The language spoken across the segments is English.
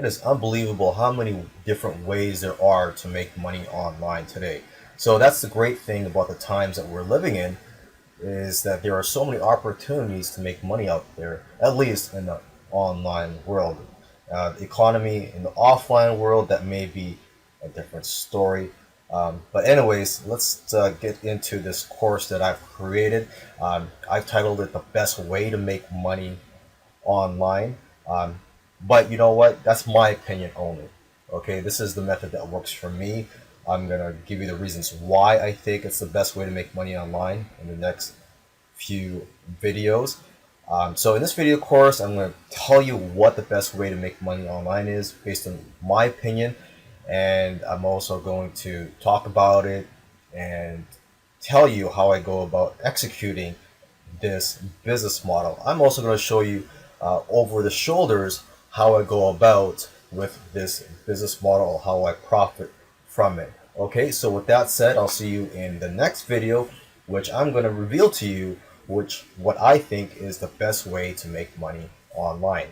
is unbelievable how many different ways there are to make money online today. So that's the great thing about the times that we're living in, is that there are so many opportunities to make money out there, at least in the online world. The economy in the offline world, that may be a different story. But anyways, let's get into this course that I've created. I've titled it "The Best Way to Make Money Online." Um, but you know what? That's my opinion only. Okay, this is the method that works for me. I'm gonna give you the reasons why I think it's the best way to make money online in the next few videos. So in this video course, I'm going to tell you what the best way to make money online is based on my opinion, and I'm also going to talk about it and tell you how I go about executing this business model. I'm also going to show you over the shoulders how I go about with this business model, how I profit from it. Okay, so with that said, I'll see you in the next video, which I'm going to reveal to you what I think is the best way to make money online.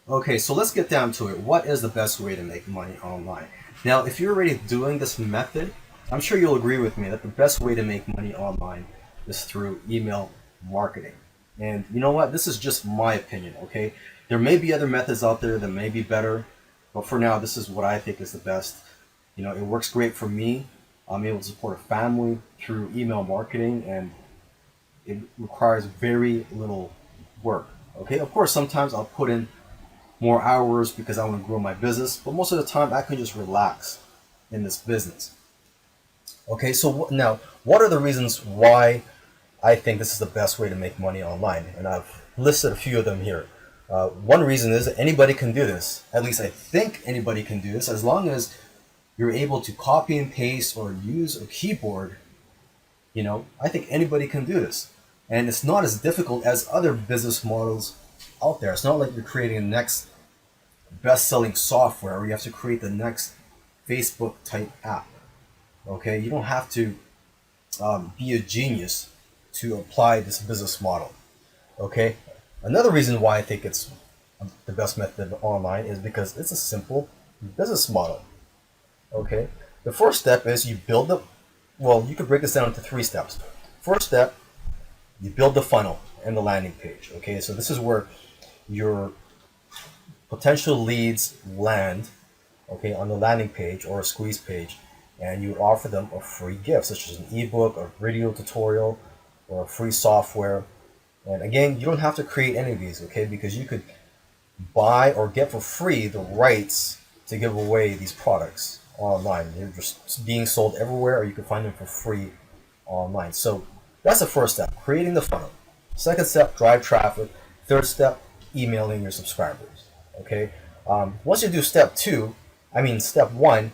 Okay, so let's get down to it. What is the best way to make money online? Now, if you're already doing this method, I'm sure you'll agree with me that the best way to make money online is through email marketing. And you know what? This is just my opinion, okay? There may be other methods out there that may be better, but for now, this is what I think is the best. You know, it works great for me. I'm able to support a family through email marketing, and it requires very little work. Okay, of course, sometimes I'll put in more hours because I want to grow my business, but most of the time I can just relax in this business. Okay, so now, what are the reasons why I think this is the best way to make money online? And I've listed a few of them here. One reason is that anybody can do this. At least I think anybody can do this, as long as you're able to copy and paste or use a keyboard. You know, I think anybody can do this. And it's not as difficult as other business models out there. It's not like you're creating the next best-selling software, or you have to create the next Facebook type app. Okay, you don't have to be a genius to apply this business model. Okay, another reason why I think it's the best method online is because it's a simple business model. Okay, the first step is you build the, well, you could break this down into 3 steps. First step, you build the funnel and the landing page. Okay, so this is where your potential leads land, okay, on the landing page or a squeeze page, and you would offer them a free gift, such as an ebook, a video tutorial, or a free software. And again, you don't have to create any of these, okay, because you could buy or get for free the rights to give away these products online. They're just being sold everywhere, or you can find them for free online. So that's the first step, creating the funnel. Second step, drive traffic. Third step, emailing your subscribers. Okay. Once you do step 1,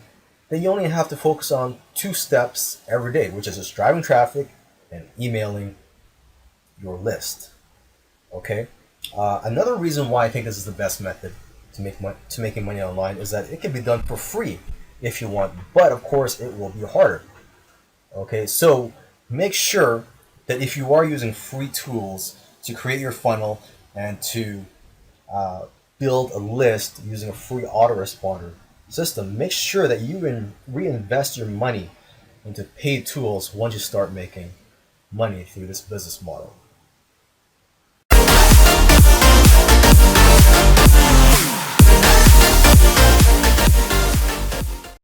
then you only have to focus on 2 steps every day, which is just driving traffic and emailing your list. Okay. Another reason why I think this is the best method to making money online is that it can be done for free if you want, but of course it will be harder. Okay, so make sure that if you are using free tools to create your funnel and to build a list using a free autoresponder system, make sure that you reinvest your money into paid tools once you start making money through this business model.